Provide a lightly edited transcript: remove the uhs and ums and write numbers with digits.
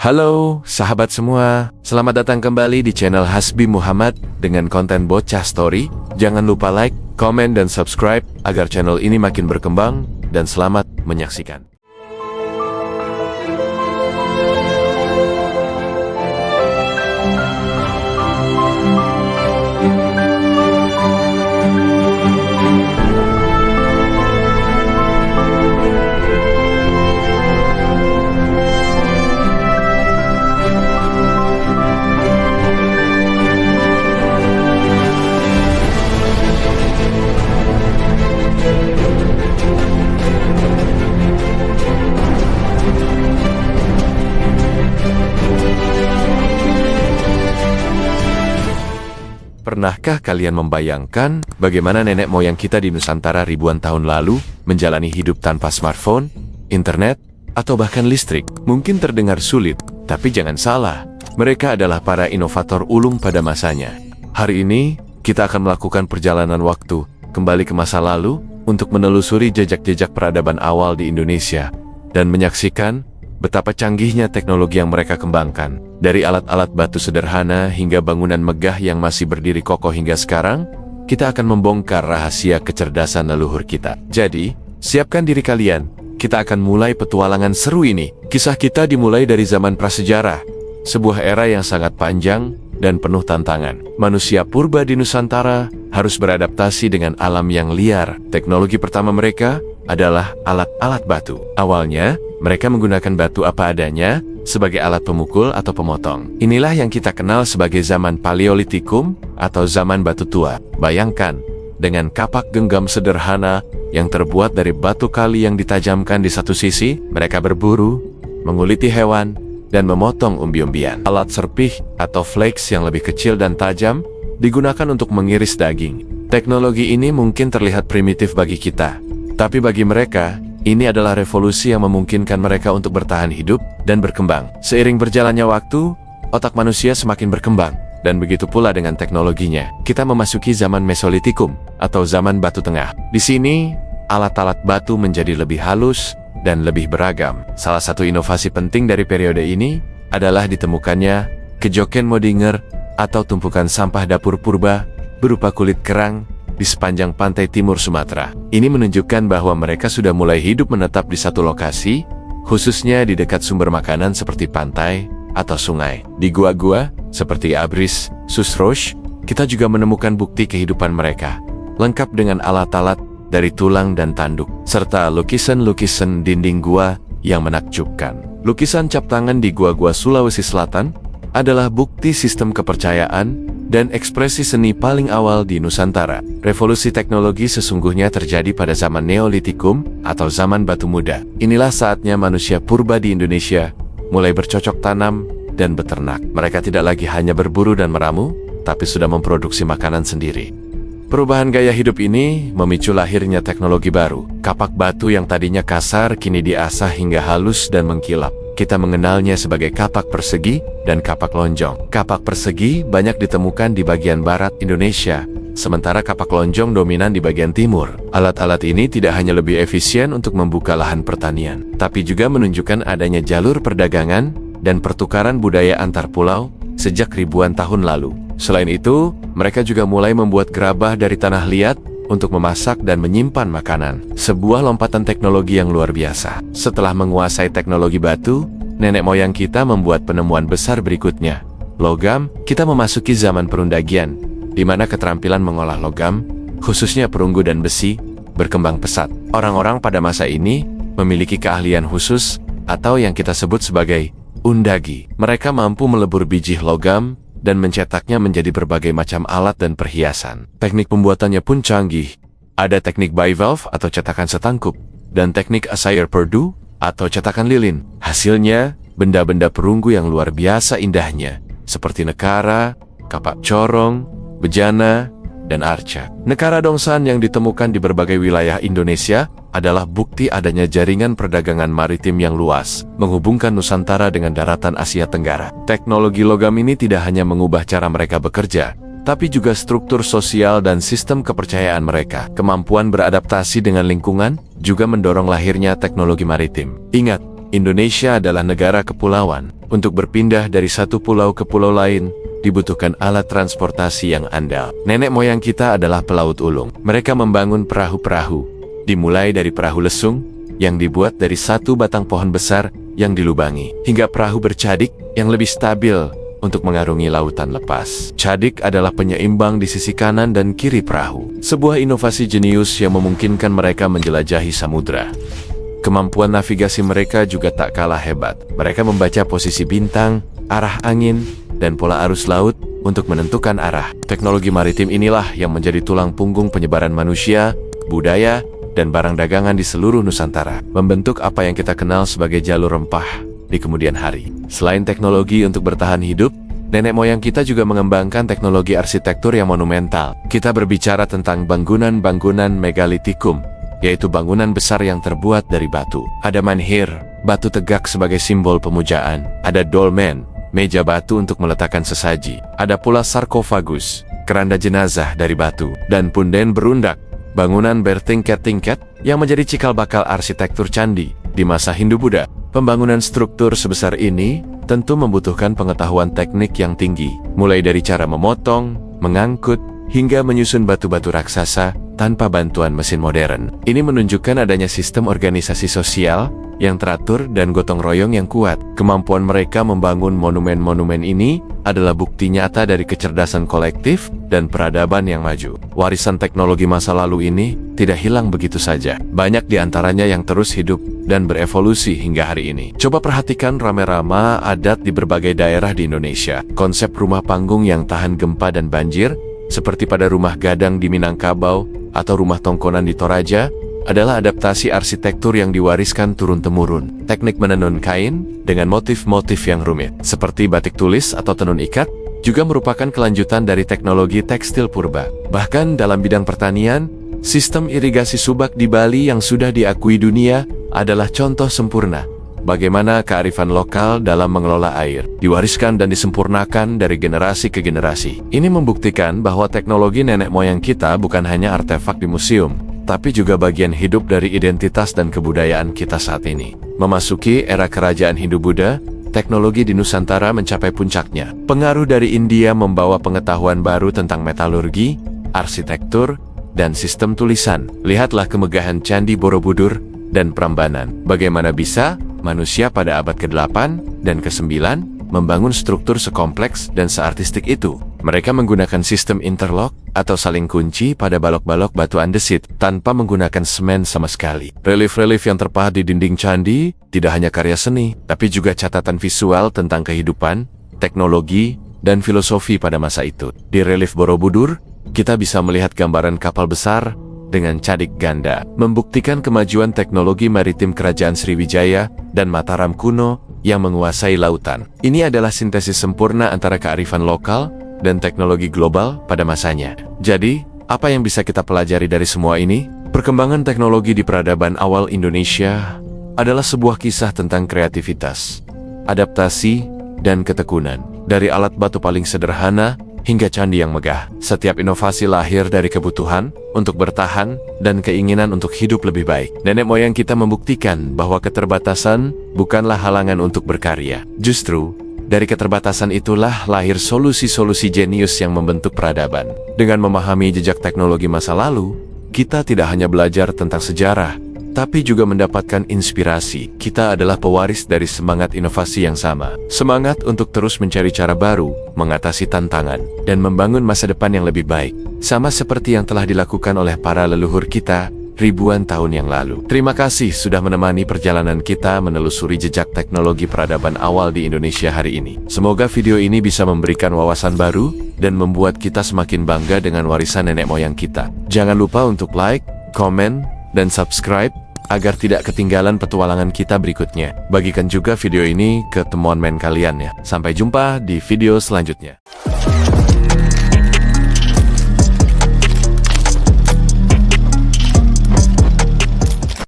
Halo, sahabat semua. Selamat datang kembali di channel Hasbi Muhammad dengan konten bocah story. Jangan lupa like, komen, dan subscribe agar channel ini makin berkembang, dan selamat menyaksikan. Pernahkah kalian membayangkan bagaimana nenek moyang kita di Nusantara ribuan tahun lalu menjalani hidup tanpa smartphone, internet, atau bahkan listrik? Mungkin terdengar sulit, tapi jangan salah. Mereka adalah para inovator ulung pada masanya. Hari ini, kita akan melakukan perjalanan waktu kembali ke masa lalu untuk menelusuri jejak-jejak peradaban awal di Indonesia dan menyaksikan betapa canggihnya teknologi yang mereka kembangkan. Dari alat-alat batu sederhana hingga bangunan megah yang masih berdiri kokoh hingga sekarang, kita akan membongkar rahasia kecerdasan leluhur kita. Jadi, siapkan diri kalian. Kita akan mulai petualangan seru ini. Kisah kita dimulai dari zaman prasejarah, sebuah era yang sangat panjang dan penuh tantangan. Manusia purba di Nusantara harus beradaptasi dengan alam yang liar. Teknologi pertama mereka adalah alat-alat batu. Awalnya, mereka menggunakan batu apa adanya sebagai alat pemukul atau pemotong. Inilah yang kita kenal sebagai zaman Paleolitikum atau zaman batu tua. Bayangkan, dengan kapak genggam sederhana yang terbuat dari batu kali yang ditajamkan di satu sisi, mereka berburu, menguliti hewan, dan memotong umbi-umbian. Alat serpih atau flakes yang lebih kecil dan tajam digunakan untuk mengiris daging. Teknologi ini mungkin terlihat primitif bagi kita, tapi bagi mereka, ini adalah revolusi yang memungkinkan mereka untuk bertahan hidup dan berkembang. Seiring berjalannya waktu, otak manusia semakin berkembang, dan begitu pula dengan teknologinya. Kita memasuki zaman Mesolitikum atau zaman batu tengah. Di sini, alat-alat batu menjadi lebih halus dan lebih beragam. Salah satu inovasi penting dari periode ini adalah ditemukannya kejoken Modinger atau tumpukan sampah dapur purba berupa kulit kerang di sepanjang pantai timur Sumatera. Ini menunjukkan bahwa mereka sudah mulai hidup menetap di satu lokasi, khususnya di dekat sumber makanan seperti pantai atau sungai. Di gua-gua seperti Abris, Susroch, kita juga menemukan bukti kehidupan mereka, lengkap dengan alat-alat dari tulang dan tanduk, serta lukisan-lukisan dinding gua yang menakjubkan. Lukisan cap tangan di gua-gua Sulawesi Selatan adalah bukti sistem kepercayaan dan ekspresi seni paling awal di Nusantara. Revolusi teknologi sesungguhnya terjadi pada zaman Neolitikum atau zaman batu muda. Inilah saatnya manusia purba di Indonesia mulai bercocok tanam dan beternak. Mereka tidak lagi hanya berburu dan meramu, tapi sudah memproduksi makanan sendiri. Perubahan gaya hidup ini memicu lahirnya teknologi baru. Kapak batu yang tadinya kasar kini diasah hingga halus dan mengkilap. Kita mengenalnya sebagai kapak persegi dan kapak lonjong. Kapak persegi banyak ditemukan di bagian barat Indonesia, sementara kapak lonjong dominan di bagian timur. Alat-alat ini tidak hanya lebih efisien untuk membuka lahan pertanian, tapi juga menunjukkan adanya jalur perdagangan dan pertukaran budaya antar pulau sejak ribuan tahun lalu. Selain itu, mereka juga mulai membuat gerabah dari tanah liat untuk memasak dan menyimpan makanan. Sebuah lompatan teknologi yang luar biasa. Setelah menguasai teknologi batu, nenek moyang kita membuat penemuan besar berikutnya. Logam, kita memasuki zaman perundagian, di mana keterampilan mengolah logam, khususnya perunggu dan besi, berkembang pesat. Orang-orang pada masa ini memiliki keahlian khusus, atau yang kita sebut sebagai undagi. Mereka mampu melebur biji logam dan mencetaknya menjadi berbagai macam alat dan perhiasan. Teknik pembuatannya pun canggih. Ada teknik bivalve atau cetakan setangkup, dan teknik Assayar Purdue atau cetakan lilin. Hasilnya, benda-benda perunggu yang luar biasa indahnya, seperti nekara, kapak corong, bejana, dan arca. Nekara dongsan yang ditemukan di berbagai wilayah Indonesia adalah bukti adanya jaringan perdagangan maritim yang luas, menghubungkan Nusantara dengan daratan Asia Tenggara. Teknologi logam ini tidak hanya mengubah cara mereka bekerja, tapi juga struktur sosial dan sistem kepercayaan mereka. Kemampuan beradaptasi dengan lingkungan juga mendorong lahirnya teknologi maritim. Ingat, Indonesia adalah negara kepulauan. Untuk berpindah dari satu pulau ke pulau lain, dibutuhkan alat transportasi yang andal. Nenek moyang kita adalah pelaut ulung. Mereka membangun perahu-perahu, dimulai dari perahu lesung, yang dibuat dari satu batang pohon besar yang dilubangi, hingga perahu bercadik yang lebih stabil untuk mengarungi lautan lepas. Cadik adalah penyeimbang di sisi kanan dan kiri perahu. Sebuah inovasi jenius yang memungkinkan mereka menjelajahi samudra. Kemampuan navigasi mereka juga tak kalah hebat. Mereka membaca posisi bintang, arah angin, dan pola arus laut untuk menentukan arah. Teknologi maritim inilah yang menjadi tulang punggung penyebaran manusia, budaya, dan barang dagangan di seluruh Nusantara, membentuk apa yang kita kenal sebagai jalur rempah di kemudian hari. Selain teknologi untuk bertahan hidup, nenek moyang kita juga mengembangkan teknologi arsitektur yang monumental. Kita berbicara tentang bangunan-bangunan megalitikum, yaitu bangunan besar yang terbuat dari batu. Ada menhir, batu tegak sebagai simbol pemujaan. Ada dolmen, meja batu untuk meletakkan sesaji. Ada pula sarkofagus, keranda jenazah dari batu. Dan punden berundak, bangunan bertingkat-tingkat yang menjadi cikal bakal arsitektur candi di masa Hindu-Buddha. Pembangunan struktur sebesar ini tentu membutuhkan pengetahuan teknik yang tinggi, mulai dari cara memotong, mengangkut, hingga menyusun batu-batu raksasa tanpa bantuan mesin modern. Ini menunjukkan adanya sistem organisasi sosial yang teratur dan gotong royong yang kuat. Kemampuan mereka membangun monumen-monumen ini adalah bukti nyata dari kecerdasan kolektif dan peradaban yang maju. Warisan teknologi masa lalu ini tidak hilang begitu saja. Banyak di antaranya yang terus hidup dan berevolusi hingga hari ini. Coba perhatikan rame-rama adat di berbagai daerah di Indonesia. Konsep rumah panggung yang tahan gempa dan banjir, seperti pada rumah gadang di Minangkabau atau rumah tongkonan di Toraja, adalah adaptasi arsitektur yang diwariskan turun-temurun. Teknik menenun kain dengan motif-motif yang rumit, seperti batik tulis atau tenun ikat, juga merupakan kelanjutan dari teknologi tekstil purba. Bahkan dalam bidang pertanian, sistem irigasi subak di Bali yang sudah diakui dunia adalah contoh sempurna bagaimana kearifan lokal dalam mengelola air diwariskan dan disempurnakan dari generasi ke generasi. Ini membuktikan bahwa teknologi nenek moyang kita bukan hanya artefak di museum, tapi juga bagian hidup dari identitas dan kebudayaan kita saat ini. Memasuki era kerajaan Hindu-Buddha, teknologi di Nusantara mencapai puncaknya. Pengaruh dari India membawa pengetahuan baru tentang metalurgi, arsitektur, dan sistem tulisan. Lihatlah kemegahan Candi Borobudur dan Prambanan. Bagaimana bisa manusia pada abad ke-8 dan ke-9 membangun struktur sekompleks dan seartistik itu. Mereka menggunakan sistem interlock atau saling kunci pada balok-balok batu andesit tanpa menggunakan semen sama sekali. Relief-relief yang terpahat di dinding candi tidak hanya karya seni, tapi juga catatan visual tentang kehidupan, teknologi, dan filosofi pada masa itu. Di relief Borobudur, kita bisa melihat gambaran kapal besar dengan cadik ganda, membuktikan kemajuan teknologi maritim kerajaan Sriwijaya dan Mataram kuno yang menguasai lautan. Ini adalah sintesis sempurna antara kearifan lokal dan teknologi global pada masanya. Jadi, apa yang bisa kita pelajari dari semua ini? Perkembangan teknologi di peradaban awal Indonesia adalah sebuah kisah tentang kreativitas, adaptasi, dan ketekunan. Dari alat batu paling sederhana hingga candi yang megah, setiap inovasi lahir dari kebutuhan untuk bertahan dan keinginan untuk hidup lebih baik. Nenek moyang kita membuktikan bahwa keterbatasan bukanlah halangan untuk berkarya. Justru, dari keterbatasan itulah lahir solusi-solusi jenius yang membentuk peradaban. Dengan memahami jejak teknologi masa lalu, kita tidak hanya belajar tentang sejarah, tapi juga mendapatkan inspirasi. Kita adalah pewaris dari semangat inovasi yang sama. Semangat untuk terus mencari cara baru, mengatasi tantangan, dan membangun masa depan yang lebih baik. Sama seperti yang telah dilakukan oleh para leluhur kita ribuan tahun yang lalu. Terima kasih sudah menemani perjalanan kita menelusuri jejak teknologi peradaban awal di Indonesia hari ini. Semoga video ini bisa memberikan wawasan baru dan membuat kita semakin bangga dengan warisan nenek moyang kita. Jangan lupa untuk like, komen, dan subscribe agar tidak ketinggalan petualangan kita berikutnya. Bagikan juga video ini ke teman-teman kalian ya. Sampai jumpa di video selanjutnya.